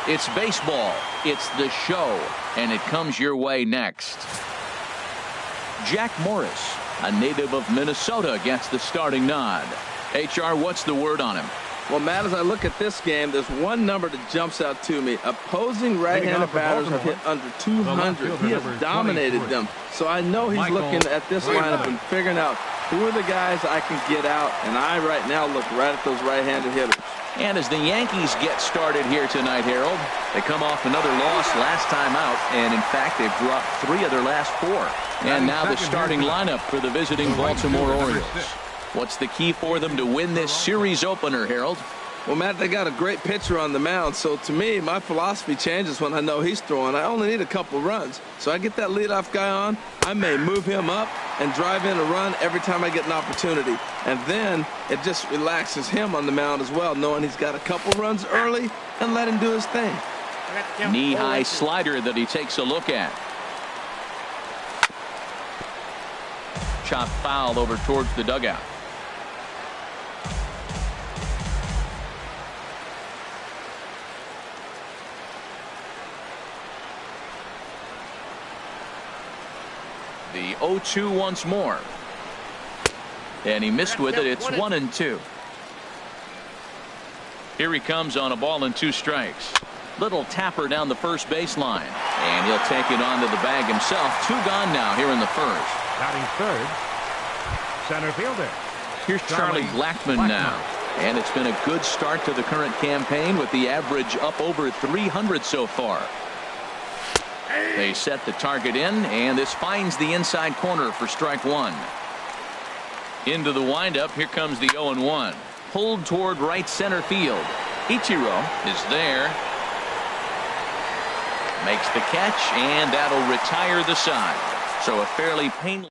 It's baseball. It's the show. And it comes your way next. Jack Morris, a native of Minnesota, gets the starting nod. HR, what's the word on him? Well, Matt, as I look at this game, there's one number that jumps out to me. Opposing right-handed batters have hit under 200. He has dominated them. So I know he's looking at this lineup and figuring out who are the guys I can get out. And I right now look right at those right-handed hitters. And as the Yankees get started here tonight, Harold, they come off another loss last time out. And, in fact, they've dropped 3 of their last 4. And now the starting lineup for the visiting Baltimore Orioles. What's the key for them to win this series opener, Harold? Well, Matt, they got a great pitcher on the mound. So, to me, my philosophy changes when I know he's throwing. I only need a couple runs. So I get that leadoff guy on. I may move him up and drive in a run every time I get an opportunity. And then it just relaxes him on the mound as well, knowing he's got a couple runs early and let him do his thing. Knee-high slider that he takes a look at. Chop foul over towards the dugout. The 0-2 once more. And he missed with it. It's 1-2. Here he comes on a ball and 2 strikes. Little tapper down the first baseline. And he'll take it onto the bag himself. 2 gone now here in the first. Batting third, center fielder. Here's Charlie Blackmon now. And it's been a good start to the current campaign with the average up over 300 so far. They set the target in, and this finds the inside corner for strike 1. Into the windup. Here comes the 0-1. Pulled toward right center field. Ichiro is there. Makes the catch, and that'll retire the side. So a fairly painless.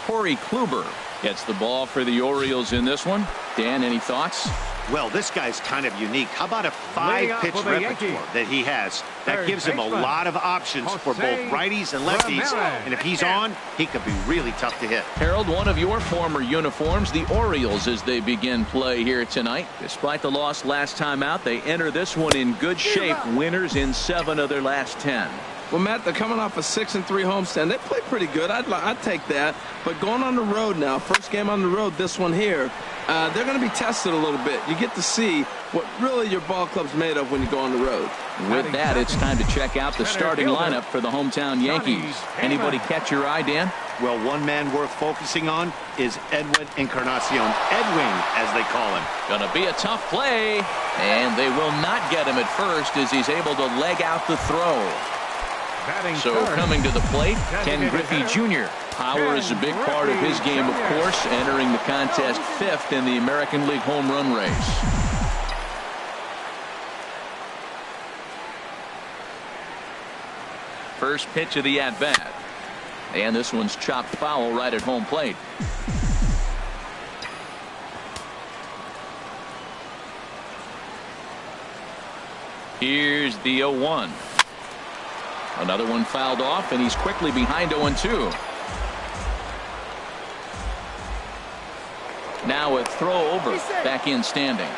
Corey Kluber gets the ball for the Orioles in this one. Dan, any thoughts? Well, this guy's kind of unique. How about a 5-pitch repertoire that he has? That gives him a lot of options for both righties and lefties. And if he's on, he could be really tough to hit. Harold, one of your former uniforms, the Orioles, as they begin play here tonight. Despite the loss last time out, they enter this one in good shape. Winners in 7 of their last 10. Well, Matt, they're coming off a 6-3 homestand. They play pretty good. I'd take that. But going on the road now, first game on the road, this one here, they're going to be tested a little bit. You get to see what really your ball club's made of when you go on the road. With that, it's time to check out the starting lineup for the hometown Yankees. Anybody catch your eye, Dan? Well, one man worth focusing on is Edwin Encarnacion. Edwin, as they call him. Gonna be a tough play. And they will not get him at first as he's able to leg out the throw. So coming to the plate, Ken Griffey Jr. Power is a big part of his game, of course, entering the contest 5th in the American League home run race. First pitch of the at-bat. And this one's chopped foul right at home plate. Here's the 0-1. Another one fouled off, and he's quickly behind 0-2. Now a throw over, back in standing.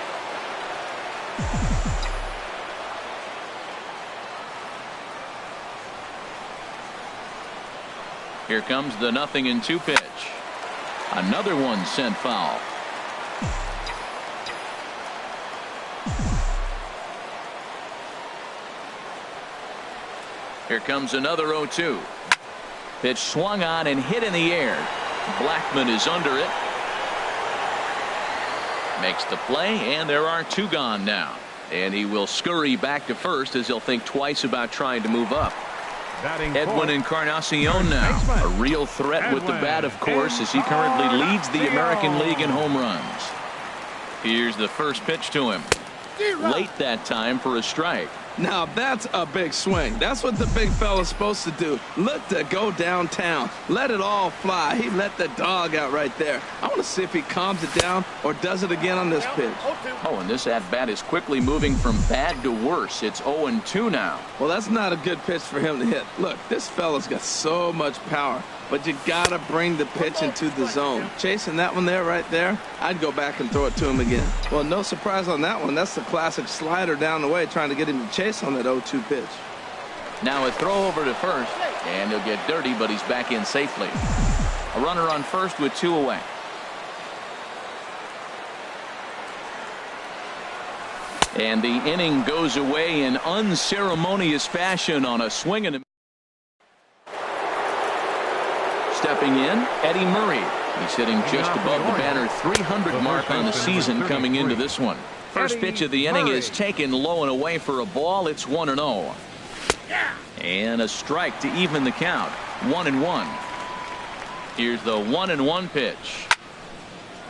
Here comes the 0-2 pitch. Another one sent foul. Here comes another 0-2. Pitch swung on and hit in the air. Blackmon is under it. Makes the play, and there are 2 gone now. And he will scurry back to first as he'll think twice about trying to move up. Edwin Encarnacion now. A real threat with the bat, of course, as he currently leads the American League in home runs. Here's the first pitch to him. Late that time for a strike. Now that's a big swing. That's what the big fella's supposed to do. Look to go downtown. Let it all fly. He let the dog out right there. I want to see if he calms it down or does it again on this pitch. Oh, and this at-bat is quickly moving from bad to worse. It's 0-2 now. Well, that's not a good pitch for him to hit. Look, this fella's got so much power. but you got to bring the pitch into the zone. Chasing that one there, right there, I'd go back and throw it to him again. Well, no surprise on that one. That's the classic slider down the way, trying to get him to chase on that 0-2 pitch. Now a throw over to first, and he'll get dirty, but he's back in safely. A runner on first with 2 away. And the inning goes away in unceremonious fashion on a swing and a stepping in, Eddie Murray. He's hitting just above the banner 300 mark on the season coming into this one. First pitch of the inning is taken low and away for a ball. It's 1-0. And a strike to even the count. 1-1. Here's the 1-1 pitch.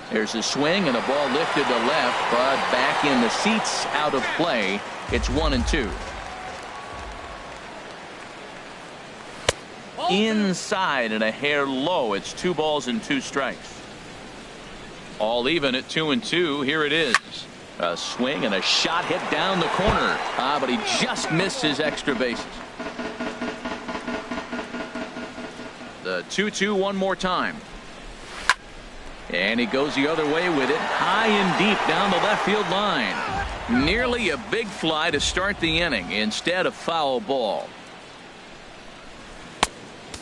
There's a swing and a ball lifted to left, but back in the seats, out of play. It's 1-2. Inside and a hair low. It's 2 balls and 2 strikes. All even at 2-2. Here it is. A swing and a shot hit down the corner. But he just missed his extra bases. The 2-2 one more time. And he goes the other way with it, high and deep down the left field line. Nearly a big fly to start the inning. Instead, a foul ball.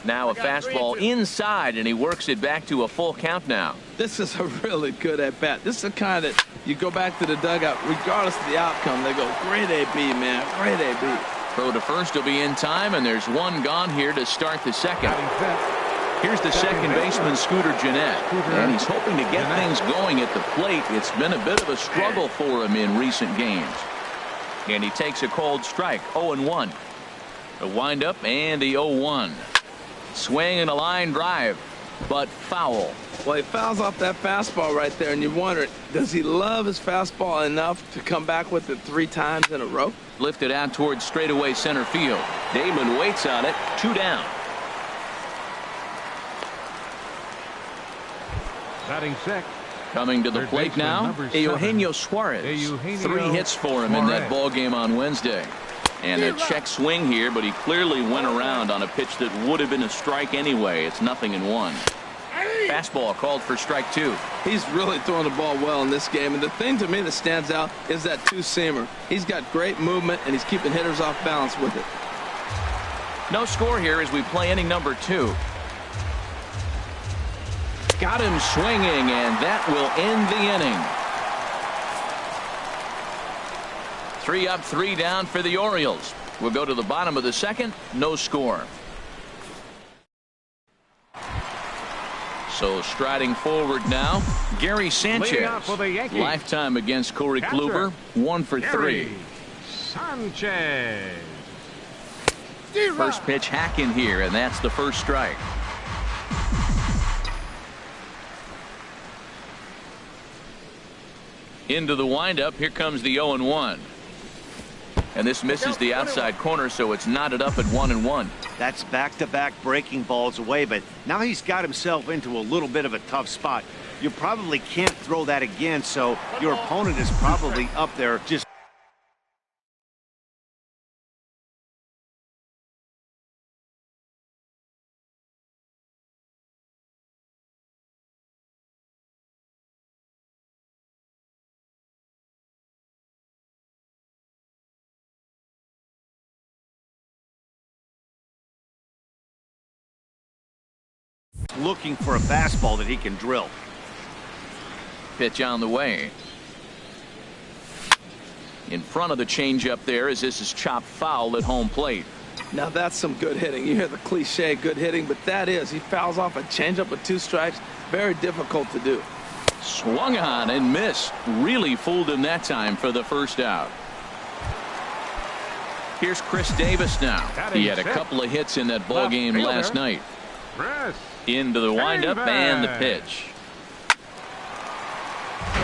Now a fastball inside, and he works it back to a full count now. This is a really good at-bat. This is the kind that you go back to the dugout, regardless of the outcome. They go, great AB, man, great AB. Throw to first will be in time, and there's one gone here to start the second. Here's the second baseman, Scooter Gennett, and he's hoping to get things going at the plate. It's been a bit of a struggle for him in recent games. And he takes a cold strike, 0-1. A windup and the 0-1. Swing and a line drive, but foul. Well, he fouls off that fastball right there, and you wonder, does he love his fastball enough to come back with it 3 times in a row? Lifted out towards straightaway center field. Damon waits on it, 2 down. Batting 6. Coming to the plate now, Eugenio Suarez. 3 hits for him in that ball game on Wednesday. And a check swing here, but he clearly went around on a pitch that would have been a strike anyway. It's 0-1. Fastball called for strike 2. He's really throwing the ball well in this game. And the thing to me that stands out is that 2-seamer. He's got great movement, and he's keeping hitters off balance with it. No score here as we play inning number 2. Got him swinging, and that will end the inning. 3 up, 3 down for the Orioles. We'll go to the bottom of the second. No score. So striding forward now, Gary Sanchez. Lifetime against Corey Kluber. 1 for 3. Sanchez. First pitch hack in here, and that's the first strike. Into the windup. Here comes the 0-1. And this misses the outside corner, so it's knotted up at 1-1. That's back-to-back breaking balls away, but now he's got himself into a little bit of a tough spot. You probably can't throw that again, so your opponent is probably up there just. Looking for a fastball that he can drill. Pitch on the way. In front of the changeup there as this is chopped foul at home plate. Now that's some good hitting. You hear the cliche good hitting, but that is. He fouls off a changeup with 2 strikes. Very difficult to do. Swung on and missed. Really fooled him that time for the first out. Here's Chris Davis now. He had a couple of hits in that ball game last night. Into the windup and the pitch.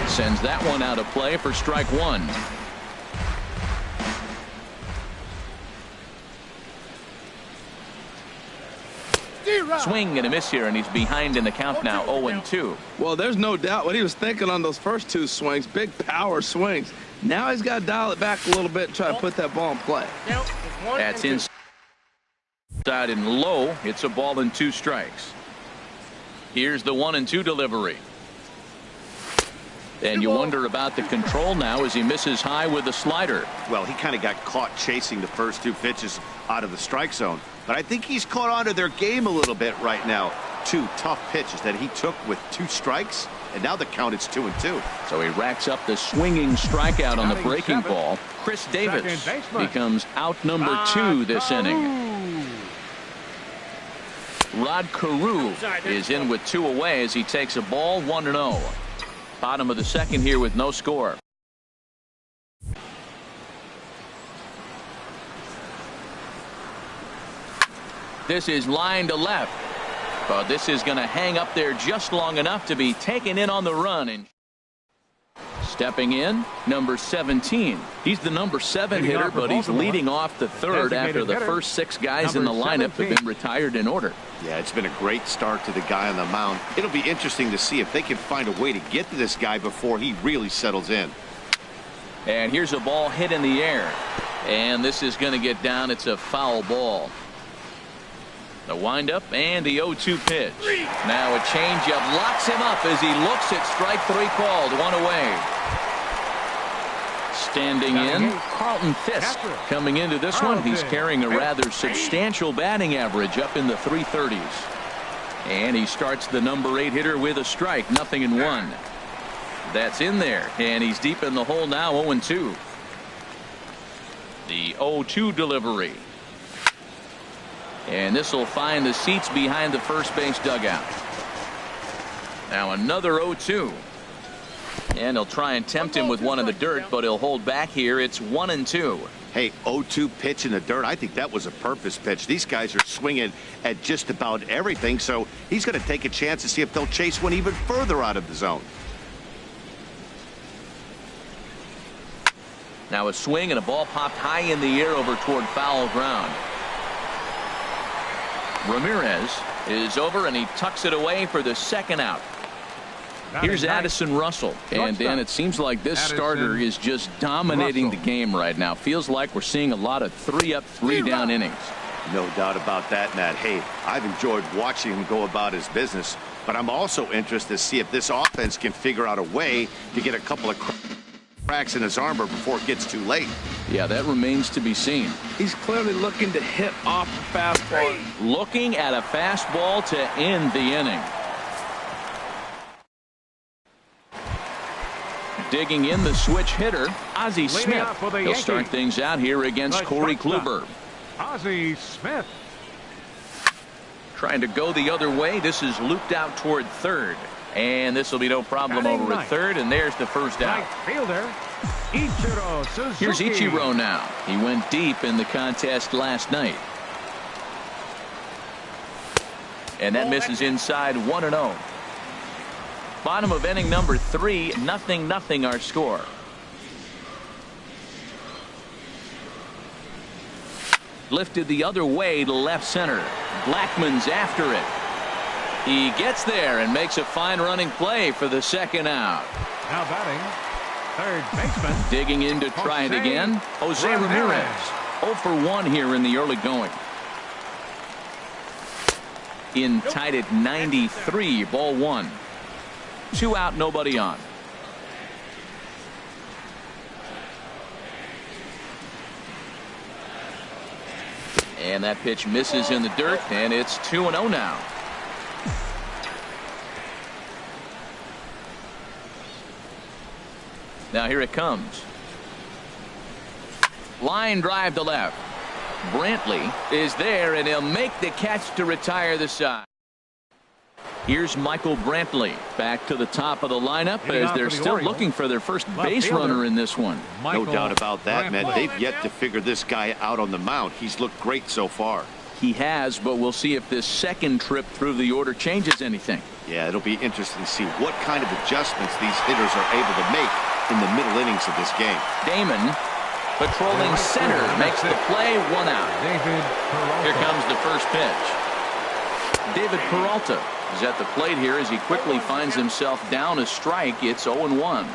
Sends that one out of play for strike 1. Swing and a miss here, and he's behind in the count now, 0-2. Well, there's no doubt what he was thinking on those first 2 swings. Big power swings. Now he's got to dial it back a little bit and try to put that ball in play. That's inside and low. It's a ball and 2 strikes. Here's the 1-2 delivery. And you wonder about the control now as he misses high with the slider. Well, he kind of got caught chasing the first 2 pitches out of the strike zone. But I think he's caught on to their game a little bit right now. 2 tough pitches that he took with 2 strikes, and now the count is 2-2. So he racks up the swinging strikeout on the breaking ball. Chris Davis becomes out number 2 this inning. Rod Carew is in with 2 away as he takes a ball 1-0. Bottom of the second here with no score. This is line to left. But this is going to hang up there just long enough to be taken in on the run. And stepping in, number 17. He's the number 7 hitter, but he's leading off the third after the first 6 guys in the lineup have been retired in order. Yeah, it's been a great start to the guy on the mound. It'll be interesting to see if they can find a way to get to this guy before he really settles in. And here's a ball hit in the air. And this is going to get down. It's a foul ball. The windup and the 0-2 pitch. Now a changeup locks him up as he looks at strike 3 called. 1 away. Standing in, Carlton Fisk. Coming into this one, he's carrying a rather substantial batting average up in the 330s. And he starts the number 8 hitter with a strike. 0-1. That's in there. And he's deep in the hole now. 0-2. The 0-2 delivery. And this will find the seats behind the first base dugout. Now another 0-2. And he'll try and tempt him with one in the dirt, but he'll hold back here. It's 1-2. Hey, 0-2 pitch in the dirt. I think that was a purpose pitch. These guys are swinging at just about everything, so he's going to take a chance to see if they'll chase one even further out of the zone. Now a swing and a ball popped high in the air over toward foul ground. Ramirez is over and he tucks it away for the second out. Here's Addison Russell. And Dan, it seems like this starter is just dominating the game right now. Feels like we're seeing a lot of 3-up, 3-down innings. No doubt about that, Matt. Hey, I've enjoyed watching him go about his business, but I'm also interested to see if this offense can figure out a way to get a couple of cracks in his armor before it gets too late. Yeah, that remains to be seen. He's clearly looking to hit off a fastball. Looking at a fastball to end the inning. Digging in the switch hitter, Ozzie Smith. He'll start things out here against Corey Kluber. Ozzie Smith. Trying to go the other way. This is looped out toward third. And this will be no problem over at third. And there's the first out. Fielder, Ichiro Suzuki. Here's Ichiro now. He went deep in the contest last night. And that misses inside. 1-0. Bottom of inning number 3, 0-0 our score. Lifted the other way to left center. Blackmon's after it. He gets there and makes a fine running play for the second out. Now batting, third baseman. Digging in to try it again. Jose Ramirez. 0 for 1 here in the early going. In tied at 93, ball 1. 2 out, nobody on. And that pitch misses in the dirt, and it's 2-0 now. Now here it comes. Line drive to left. Brantley is there, and he'll make the catch to retire the side. Here's Michael Brantley back to the top of the lineup as they're still looking for their first base runner in this one. No doubt about that, man. They've yet to figure this guy out on the mound. He's looked great so far. He has, but we'll see if this second trip through the order changes anything. Yeah, it'll be interesting to see what kind of adjustments these hitters are able to make in the middle innings of this game. Damon, patrolling center, makes the play. 1 out. Here comes the first pitch. David Peralta is at the plate here as he quickly finds himself down a strike. It's 0-1.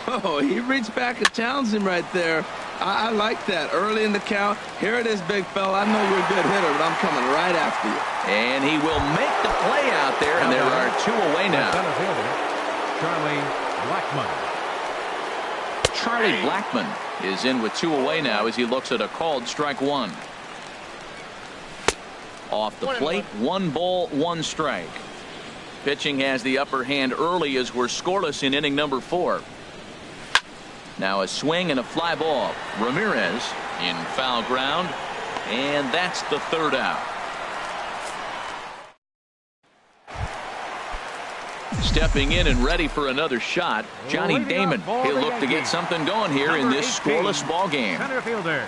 Oh, he reached back at Townsend right there. I like that. Early in the count. Here it is, big fella. I know you're a good hitter, but I'm coming right after you. And he will make the play out there, and there are 2 away now. Center fielder, Charlie Blackmon. Charlie Blackmon is in with 2 away now as he looks at a called strike 1. Off the plate, 1 ball, 1 strike. Pitching has the upper hand early as we're scoreless in inning number 4. Now a swing and a fly ball. Ramirez in foul ground, and that's the 3rd out. Stepping in and ready for another shot, Johnny Damon. He'll look to get something going here in this scoreless ball game. Center fielder,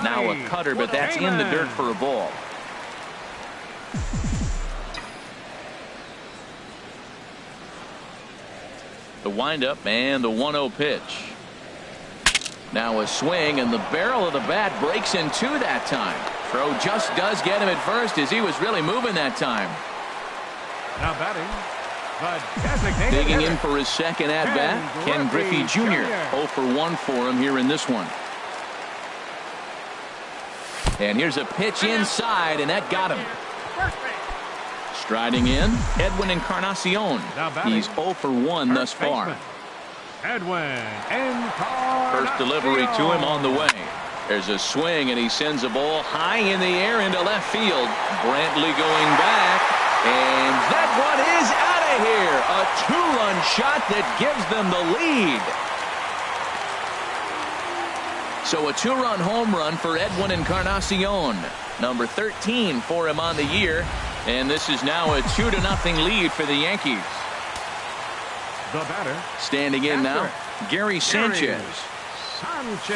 Now a cutter, but that's in the dirt for a ball. The windup and the 1-0 pitch. Now a swing, and the barrel of the bat breaks in 2 that time. Throw just does get him at first as he was really moving that time. now batting, the designated Digging hitter, in for his second at-bat, Ken Griffey Jr. 0 for 1 for him here in this one. And here's a pitch inside, and that got him. Striding in, Edwin Encarnacion. He's 0 for 1 thus far. Edwin Encarnacion. First delivery to him on the way. There's a swing, and he sends a ball high in the air into left field. Brantley going back, and that one is out of here. A 2-run shot that gives them the lead. So a 2-run home run for Edwin Encarnacion. Number 13 for him on the year. And this is now a 2-0 lead for the Yankees. The batter, Standing in now, Gary Sanchez.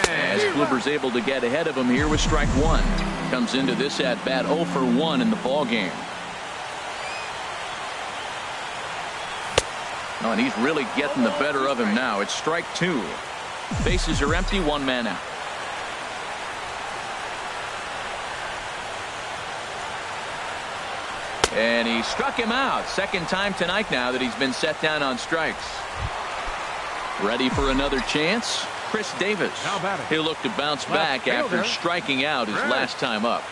As Kluber's able to get ahead of him here with strike 1. Comes into this at bat 0 for 1 in the ball game. Oh, and he's really getting the better of him now. It's strike 2. Bases are empty, 1 man out. And he struck him out. Second time tonight now that he's been set down on strikes. Ready for another chance. Chris Davis. He'll look to bounce back after striking out his last time up.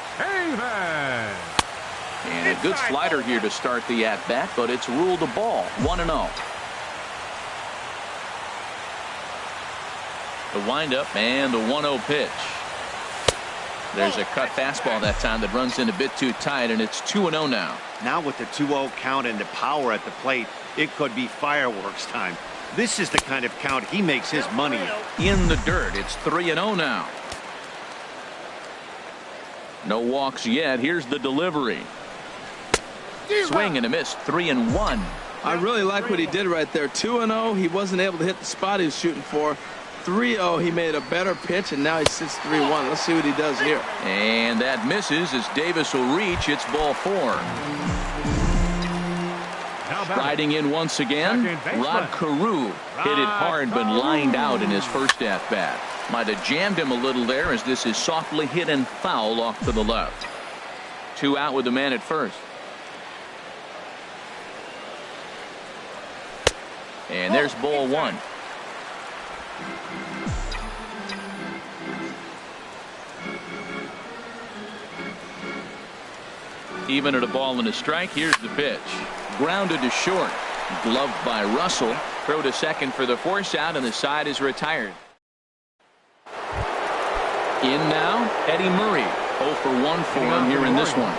And a good slider here to start the at-bat, but it's ruled a ball. 1-0. The windup and the 1-0 pitch. There's a cut fastball that time that runs in a bit too tight, and it's 2-0 now. Now with the 2-0 count and the power at the plate, it could be fireworks time. This is the kind of count he makes his money in the dirt. It's 3-0 now. No walks yet. Here's the delivery. Swing and a miss. 3-1. I really like what he did right there. 2-0. He wasn't able to hit the spot he was shooting for. 3-0. He made a better pitch, and now he sits 3-1. Let's see what he does here. And that misses as Davis will reach. It's ball 4. Riding in once again, Rod Carew hit it hard but lined out in his first at-bat. Might have jammed him a little there as this is softly hit and foul off to the left. 2 out with the man at first. And there's ball 1. Even at a ball and a strike. Here's the pitch. Grounded to short. Gloved by Russell. Throw to second for the force out, and the side is retired. In now, Eddie Murray. 0 for 1 for him here in this one.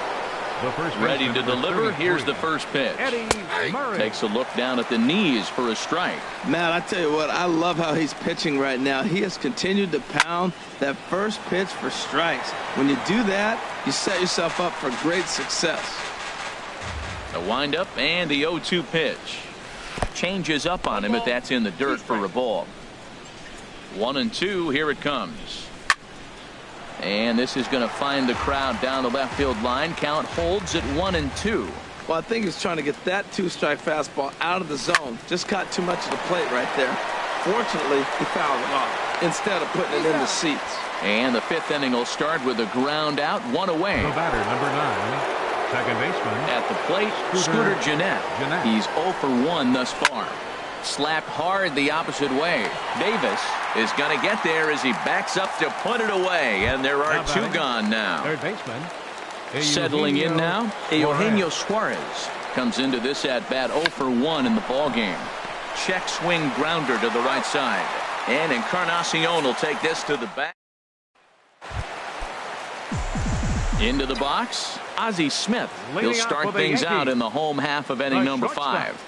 Ready to deliver. Here's the first pitch. Takes a look down at the knees for a strike. Matt, I tell you what, I love how he's pitching right now. He has continued to pound that first pitch for strikes. When you do that, you set yourself up for great success. The windup and the 0-2 pitch. Changes up on him, but that's in the dirt for a ball. 1-2. Here it comes. And this is going to find the crowd down the left field line. Count holds at 1-2. Well, I think he's trying to get that 2-strike fastball out of the zone. Just caught too much of the plate right there. Fortunately, he fouled it off instead of putting it in the seats. And the 5th inning will start with a ground out, 1 away. The batter, number 9, second baseman. At the plate, Scooter Gennett. He's 0 for 1 thus far. Slapped hard the opposite way. Davis is going to get there as he backs up to put it away, and there are two gone now. Third baseman. Settling in now, Eugenio Suarez comes into this at bat 0 for 1 in the ball game. Check swing grounder to the right side, and Encarnacion will take this to the back. Into the box, Ozzie Smith. He'll start things out in the home half of inning number 5.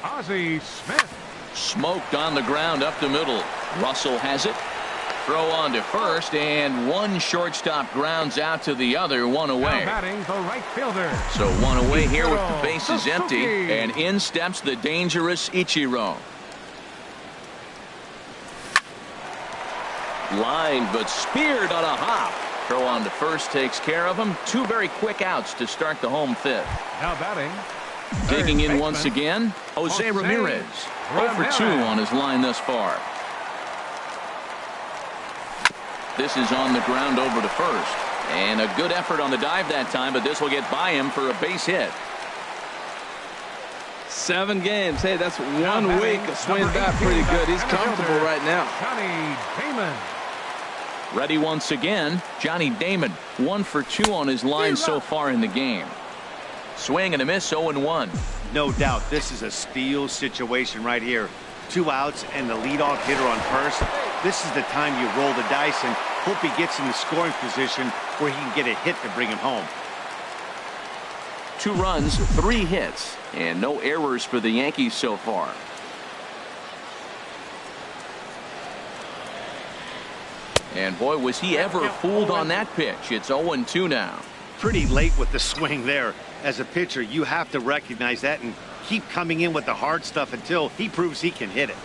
Ozzie Smith. Smoked on the ground up the middle. Russell has it. Throw on to first, and one shortstop grounds out to the other, one away. Now batting the right fielder. So one away here with the bases empty, and in steps the dangerous Ichiro. Line, but speared on a hop. Throw on to first takes care of him. Two very quick outs to start the home fifth. Now batting. Digging in once again, Jose Ramirez. 0 for 2 on his line thus far. This is on the ground over to first. And a good effort on the dive that time, but this will get by him for a base hit. 7 games. Hey, that's 1 week of swinging bat pretty good. He's comfortable right now. Johnny Damon. Ready once again, Johnny Damon. 1 for 2 on his line so far in the game. Swing and a miss, 0-1. No doubt, this is a steal situation right here. 2 outs and the leadoff hitter on first. This is the time you roll the dice and hope he gets in the scoring position where he can get a hit to bring him home. 2 runs, 3 hits, and no errors for the Yankees so far. And boy, was he ever fooled on that pitch. It's 0-2 now. Pretty late with the swing there. As a pitcher, you have to recognize that and keep coming in with the hard stuff until he proves he can hit it.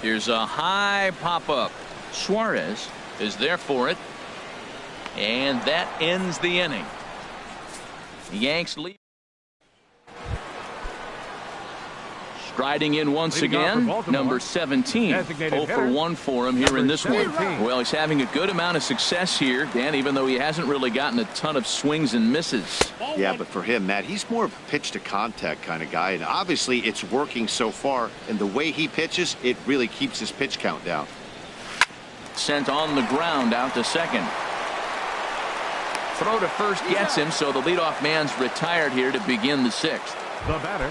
Here's a high pop-up. Suarez is there for it. And that ends the inning. The Yanks lead. Striding in once again, number 17. 0 for 1 for him here in this one. Well, he's having a good amount of success here, Dan, even though he hasn't really gotten a ton of swings and misses. Yeah, but for him, Matt, he's more of a pitch-to-contact kind of guy, and obviously it's working so far, and the way he pitches, it really keeps his pitch count down. Sent on the ground out to second. Throw to first gets him, so the leadoff man's retired here to begin the 6th. The batter.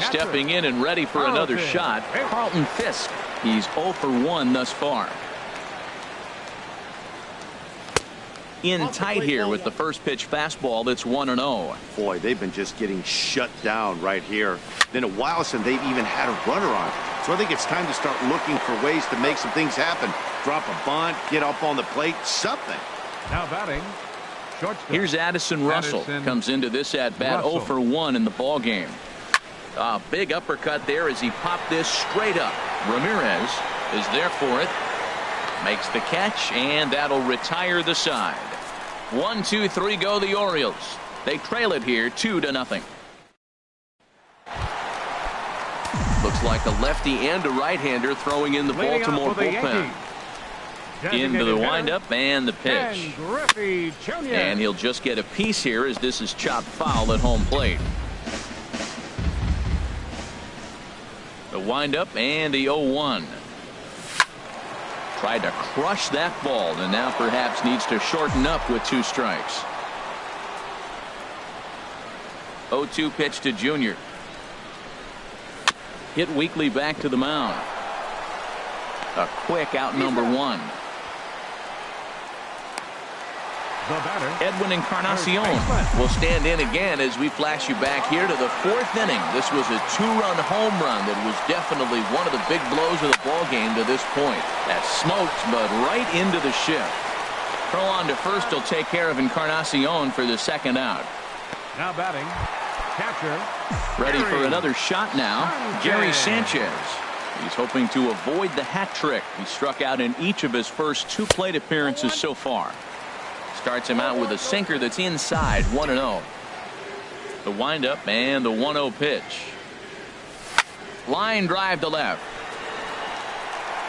Stepping in and ready for another shot, Carlton Fisk. He's 0 for 1 thus far. In tight here with the first pitch fastball that's 1-0. Boy, they've been just getting shut down right here. Then a while since they've even had a runner on. So I think it's time to start looking for ways to make some things happen. Drop a bunt, get up on the plate, something. Now batting. Shortstop. Here's Addison Russell. Comes into this at bat 0 for 1 in the ball game. A big uppercut there as he popped this straight up. Ramirez is there for it. Makes the catch, and that'll retire the side. 1, 2, 3 go the Orioles. They trail it here 2-0. Looks like a lefty and a right-hander throwing in the Baltimore bullpen. Into the windup and the pitch. And he'll just get a piece here as this is chopped foul at home plate. The windup and the 0-1. Tried to crush that ball and now perhaps needs to shorten up with 2 strikes. 0-2 pitch to Junior. Hit weakly back to the mound. A quick out number 1. The batter. Edwin Encarnacion will stand in again as we flash you back here to the 4th inning. This was a 2-run home run that was definitely one of the big blows of the ball game to this point. That smoked, but right into the shift. Throw on to first will take care of Encarnacion for the 2nd out. Now batting. Catcher. Ready for another shot now. Gary Sanchez. He's hoping to avoid the hat trick. He struck out in each of his first 2 plate appearances so far. Starts him out with a sinker that's inside, 1-0. The windup and the 1-0 pitch. Line drive to left.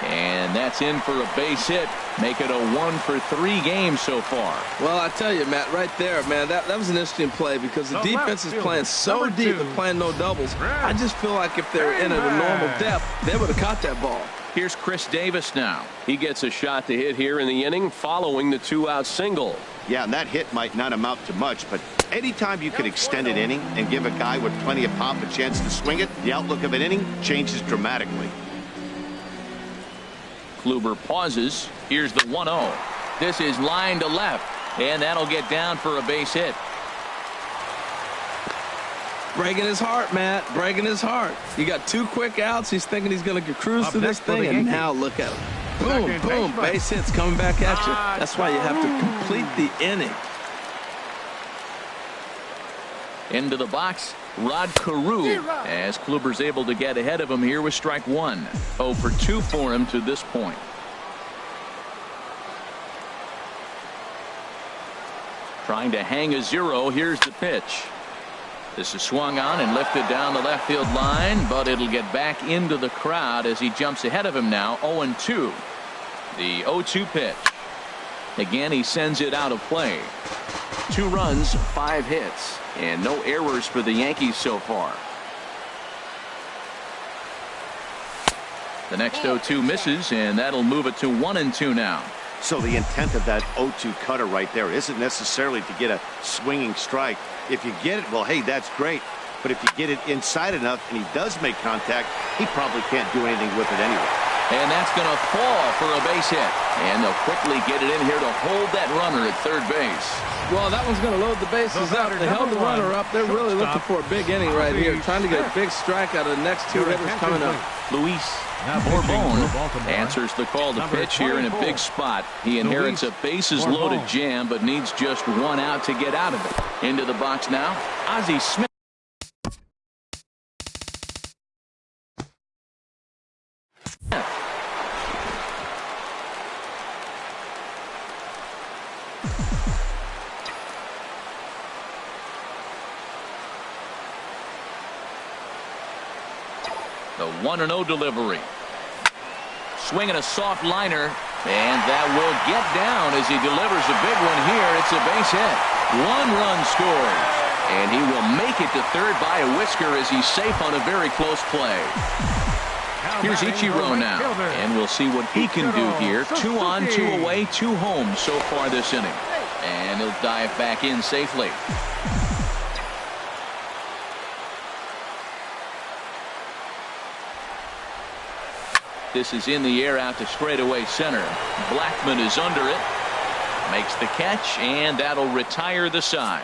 And that's in for a base hit. Make it a 1-for-3 game so far. Well, I tell you, Matt, right there, man, that was an interesting play because the defense is playing so deep and playing no doubles. I just feel like if they were in at a normal depth, they would have caught that ball. Here's Chris Davis now. He gets a shot to hit here in the inning following the 2-out single. Yeah, and that hit might not amount to much, but anytime you can extend an inning and give a guy with plenty of pop a chance to swing it, the outlook of an inning changes dramatically. Kluber pauses. Here's the 1-0. This is line to left, and that'll get down for a base hit. Breaking his heart, Matt. Breaking his heart. You got 2 quick outs. He's thinking he's going to cruise to this thing, and now look at him. Boom, boom, base hits coming back at you. That's why you have to complete the inning. Into the box, Rod Carew, as Kluber's able to get ahead of him here with strike 1. 0 for 2 for him to this point. Trying to hang a 0. Here's the pitch. This is swung on and lifted down the left field line, but it'll get back into the crowd as he jumps ahead of him now. 0-2. The 0-2 pitch. Again, he sends it out of play. 2 runs, 5 hits, and no errors for the Yankees so far. The next 0-2 misses, and that'll move it to 1-2 now. So the intent of that 0-2 cutter right there isn't necessarily to get a swinging strike. If you get it, well, hey, that's great. But if you get it inside enough and he does make contact, he probably can't do anything with it anyway. And that's going to fall for a base hit. And they'll quickly get it in here to hold that runner at third base. Well, that one's going to load the bases up. They held the runner up. They're really looking for a big inning right here, trying to get a big strike out of the next 2 hitters coming up. Luis Borbon answers the call to pitch here in a big spot. He inherits a bases-loaded jam, but needs just 1 out to get out of it. Into the box now, Ozzie Smith. The 1-0 delivery. Swinging a soft liner, and that will get down as he delivers a big one here. It's a base hit. 1 run scores, and he will make it to third by a whisker as he's safe on a very close play. Here's Ichiro now, and we'll see what he can do here. 2 on, 2 away, 2 home so far this inning, and he'll dive back in safely. This is in the air out to straightaway center. Blackmon is under it. Makes the catch, and that'll retire the side.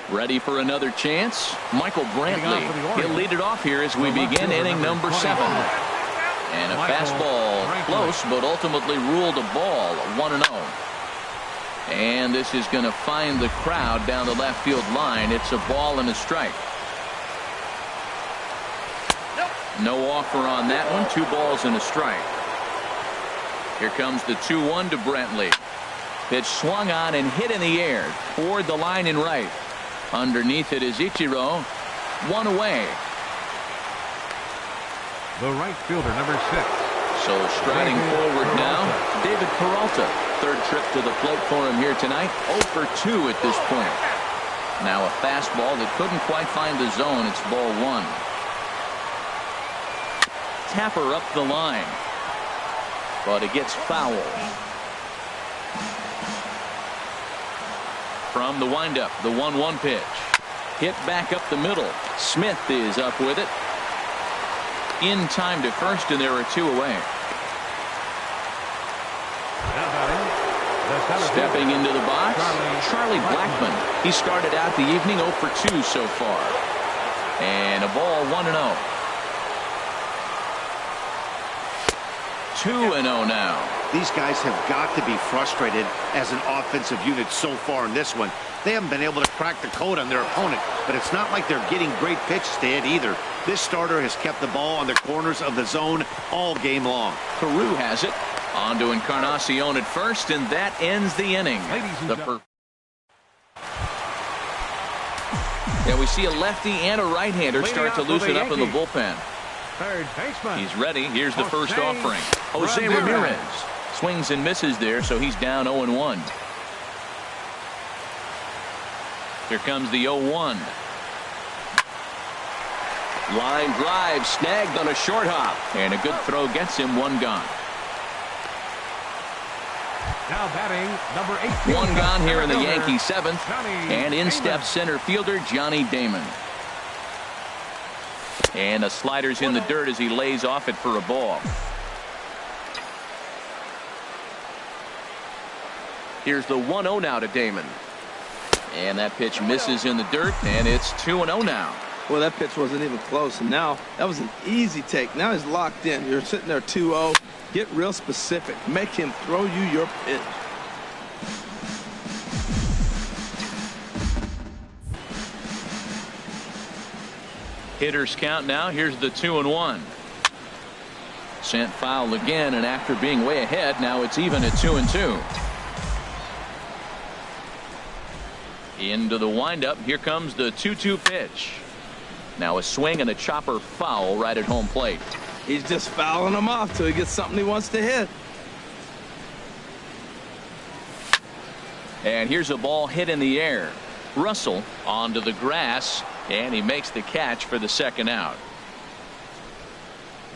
Ready for another chance? Michael Brantley. He'll lead it off here as we begin inning number 7. And a fastball close, but ultimately ruled a ball. 1-0. And this is going to find the crowd down the left field line. It's a ball and a strike. No offer on that one. 2 balls and a strike. Here comes the 2-1 to Brantley. Pitch swung on and hit in the air toward the line and right. Underneath it is Ichiro. 1 away. The right fielder, number 6. So striding forward now, David Peralta. 3rd trip to the plate for him here tonight. 0 for 2 at this point. Now a fastball that couldn't quite find the zone. It's ball 1. Tapper up the line, but it gets foul. From the windup, the 1-1 pitch. Hit back up the middle. Smith is up with it. In time to first, and there are 2 away. Stepping into the box, Charlie Blackmon. He started out the evening 0 for 2 so far. And a ball 1-0. 2-0 now. These guys have got to be frustrated as an offensive unit so far in this one. They haven't been able to crack the code on their opponent, but it's not like they're getting great pitches to hit either. This starter has kept the ball on the corners of the zone all game long. Carew has it. On to Encarnacion at first, and that ends the inning. Yeah, we see a lefty and a right-hander start to loosen up in the bullpen. Third baseman. He's ready. Here's the first offering. Jose Ramirez swings and misses there, so he's down 0-1. Here comes the 0-1. Line drive snagged on a short hop. And a good throw gets him one gone. Now batting, number 18. One gone here in the Yankees' seventh. And in steps center fielder Johnny Damon. And the slider's in the dirt as he lays off it for a ball. Here's the 1-0 now to Damon. And that pitch misses in the dirt, and it's 2-0 now. Well, that pitch wasn't even close, and now that was an easy take. Now he's locked in. You're sitting there 2-0. Get real specific. Make him throw you your pitch. Hitters count now. Here's the 2-1. Sent foul again, and after being way ahead, now it's even at 2-2. Into the windup. Here comes the 2-2 pitch. Now a swing and a chopper foul right at home plate. He's just fouling him off till he gets something he wants to hit. And here's a ball hit in the air. Russell onto the grass, and he makes the catch for the second out.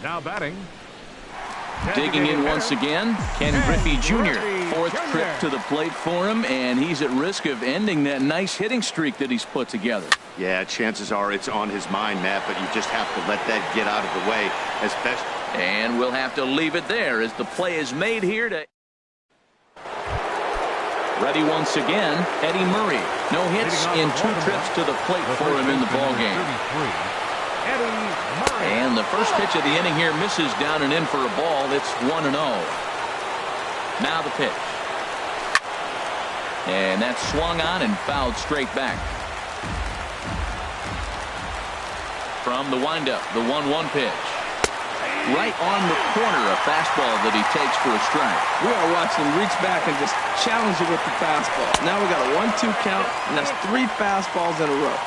Now batting. Digging in once again, Ken Griffey Jr. Fourth trip to the plate for him, and he's at risk of ending that nice hitting streak that he's put together. Yeah, chances are it's on his mind, Matt, but you just have to let that get out of the way as best. And we'll have to leave it there as the play is made here to. Ready once again, Eddie Murray. No hits in 2 trips to the plate for him in the ballgame. And the first pitch of the inning here misses down and in for a ball. It's 1-0. Now the pitch. And that's swung on and fouled straight back. From the windup, the 1-1 pitch. Right on the corner, a fastball that he takes for a strike. We are watching him reach back and just challenge it with the fastball. Now we got a 1-2 count, and that's 3 fastballs in a row.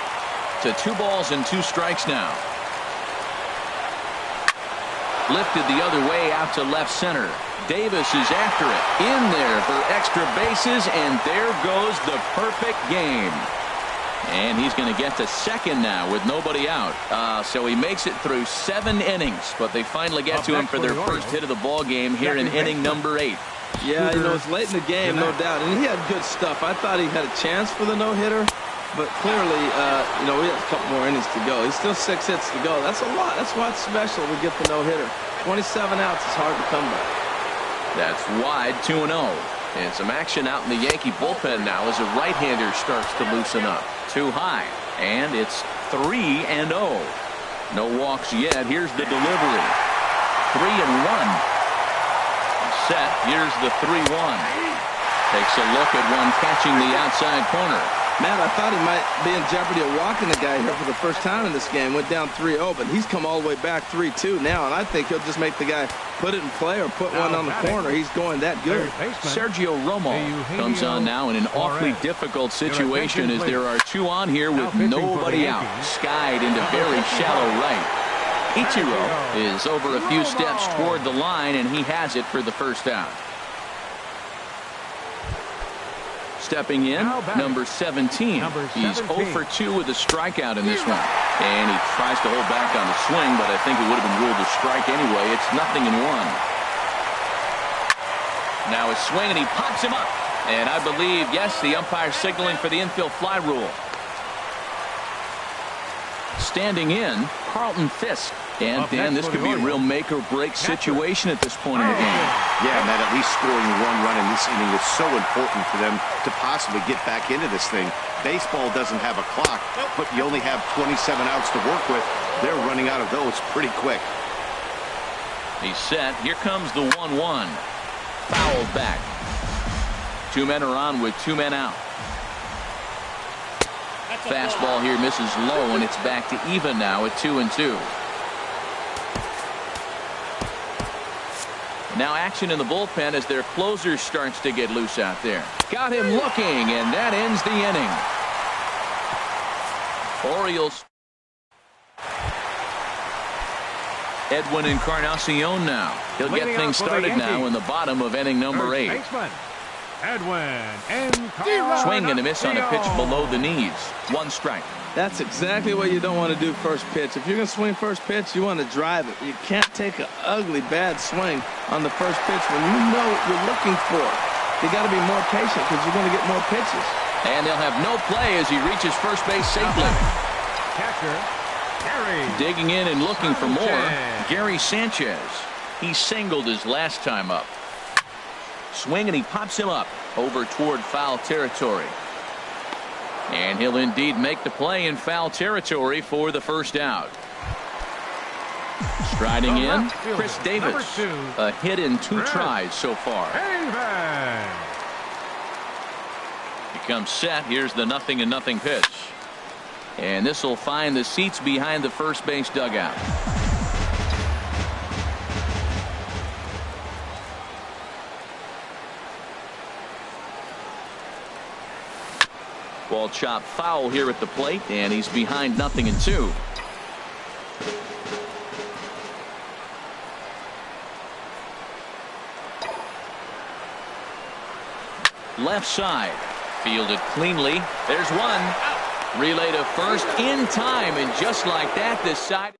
To 2 balls and 2 strikes now. Lifted the other way out to left center. Davis is after it. In there for extra bases, and there goes the perfect game. And he's going to get to second now with nobody out. So he makes it through 7 innings, but they finally get to him for their first hit of the ball game here in inning number 8. Yeah, you know, it's late in the game, no doubt. And he had good stuff. I thought he had a chance for the no-hitter, but clearly, you know, we have a couple more innings to go. He's still 6 hits to go. That's a lot. That's why it's special to get the no-hitter. 27 outs is hard to come by. That's wide, 2-0. And some action out in the Yankee bullpen now as a right-hander starts to loosen up. Too high, and it's 3-0. No walks yet. Here's the delivery. 3-1. Set. Here's the 3-1. Takes a look at one catching the outside corner. Matt, I thought he might be in jeopardy of walking the guy here for the first time in this game. Went down 3-0, but he's come all the way back 3-2 now, and I think he'll just make the guy put it in play or put one on the corner. He's going that good. Sergio Romo comes on now in an awfully difficult situation as there are 2 on here with nobody out. Skied into very shallow right. Ichiro is over a few steps toward the line, and he has it for the first out. Stepping in, number 17. He's 0 for 2 with a strikeout in this one. And he tries to hold back on the swing, but I think it would have been ruled a strike anyway. It's 0-1. Now a swing, and he pops him up. And I believe, yes, the umpire signaling for the infield fly rule. Standing in, Carlton Fisk. And, Dan, this could be a real make-or-break situation at this point in the game. Yeah, Matt, at least scoring 1 run in this inning is so important for them to possibly get back into this thing. Baseball doesn't have a clock, but you only have 27 outs to work with. They're running out of those pretty quick. He's set. Here comes the 1-1. Fouled back. 2 men are on with 2 men out. Fastball here misses low, and it's back to even now at 2-2. Now action in the bullpen as their closer starts to get loose out there. Got him looking, and that ends the inning. Orioles. Edwin Encarnacion now. He'll get things started now in the bottom of inning number 8. Edwin Encarnacion. Swing and a miss on a pitch below the knees. 1 strike. That's exactly what you don't want to do first pitch. If you're going to swing first pitch, you want to drive it. You can't take an ugly, bad swing on the first pitch when you know what you're looking for. You got to be more patient because you're going to get more pitches. And they'll have no play as he reaches first base safely. Catcher, Gary. Digging in and looking for more. Sanchez. Gary Sanchez. He singled his last time up. Swing and he pops him up over toward foul territory. And he'll indeed make the play in foul territory for the first out. Striding in, Chris Davis. A hit in 2 tries so far. He comes set. Here's the 0-0 pitch. And this will find the seats behind the first base dugout. Ball chopped foul here at the plate, and he's behind 0-2. Left side, fielded cleanly. There's one. Relay to first in time, and just like that, this side.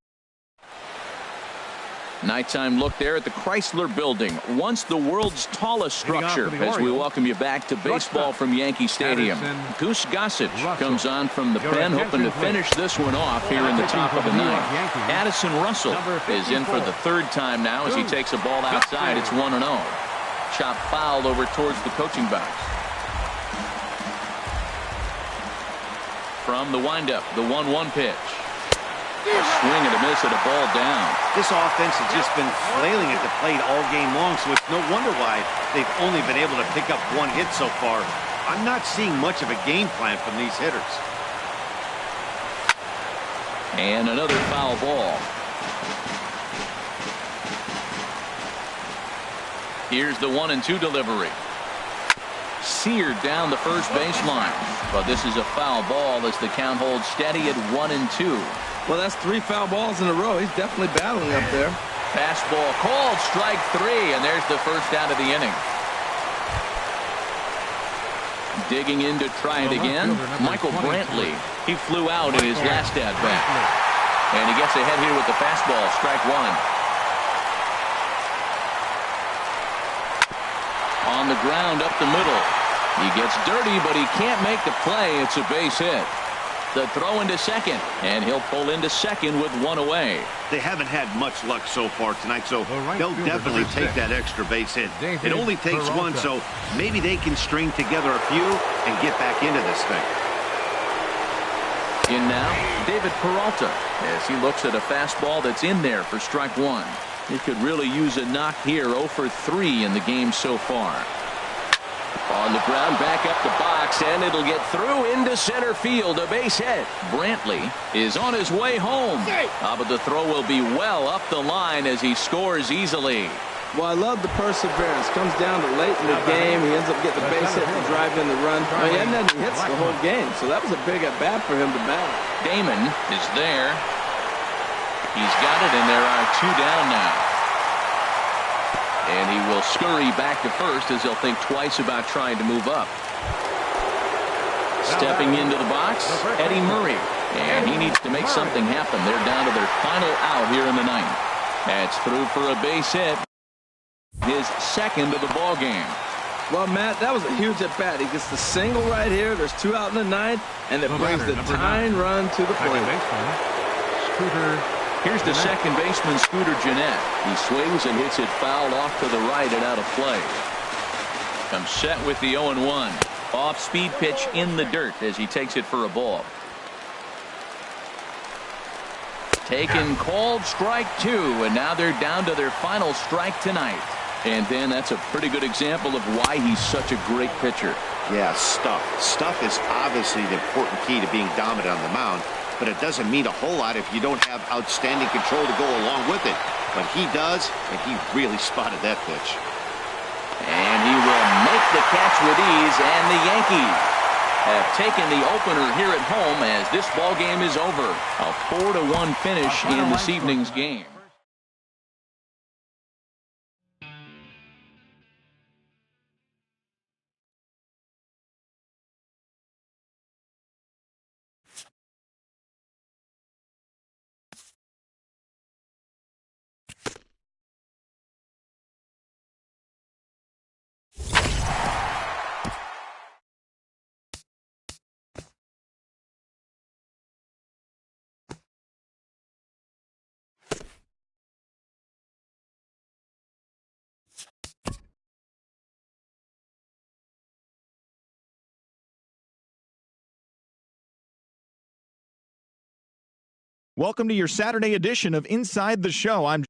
Nighttime look there at the Chrysler Building, once the world's tallest structure, as we welcome you back to baseball from Yankee Stadium. Goose Gossage comes on from the pen, hoping to finish this one off here in the top of the 9th. Addison Russell is in for the 3rd time now as he takes a ball outside. It's 1-0. Chop foul over towards the coaching box. From the windup, the 1-1 pitch. A swing and a miss at a ball down. This offense has just been flailing at the plate all game long, so it's no wonder why they've only been able to pick up 1 hit so far. I'm not seeing much of a game plan from these hitters. And another foul ball. Here's the 1-2 delivery. Seared down the first baseline. But this is a foul ball as the count holds steady at 1-2. Well, that's 3 foul balls in a row. He's definitely battling up there. Fastball called, strike 3, and there's the first out of the inning. Digging in to try it again, Michael Brantley. He flew out in his last at-bat. And he gets ahead here with the fastball, strike 1. On the ground up the middle. He gets dirty, but he can't make the play. It's a base hit. The throw into second, and he'll pull into second with 1 away. They haven't had much luck so far tonight, so they'll definitely take that extra base hit. It only takes 1, so maybe they can string together a few and get back into this thing. In now, David Peralta, as he looks at a fastball that's in there for strike 1. He could really use a knock here. 0 for 3 in the game so far. On the ground, back up the box, and it'll get through into center field. A base hit. Brantley is on his way home. But the throw will be well up the line as he scores easily. Well, I love the perseverance. Comes down to late in the game. He ends up getting a base hit to drive in the run. I mean, he hadn't had any hits the whole game, so that was a big at-bat for him to battle. Damon is there. He's got it, and there are 2 down now. And he will scurry back to first as he'll think twice about trying to move up. Stepping into the box, Eddie Murray. And he needs to make something happen. They're down to their final out here in the 9th. That's through for a base hit. His 2nd of the ball game. Well, Matt, that was a huge at-bat. He gets the single right here. There's 2 out in the 9th, and it brings the tying run to the plate. Here's the second baseman, Scooter Gennett. He swings and hits it foul off to the right and out of play. Comes set with the 0-1. Off-speed pitch in the dirt as he takes it for a ball. Taken, called, strike 2, and now they're down to their final strike tonight. And then that's a pretty good example of why he's such a great pitcher. Yeah, stuff. Stuff is obviously the important key to being dominant on the mound. But it doesn't mean a whole lot if you don't have outstanding control to go along with it. But he does, and he really spotted that pitch. And he will make the catch with ease, and the Yankees have taken the opener here at home as this ball game is over. A 4-1 finish in this evening's game. Welcome to your Saturday edition of Inside the Show. I'm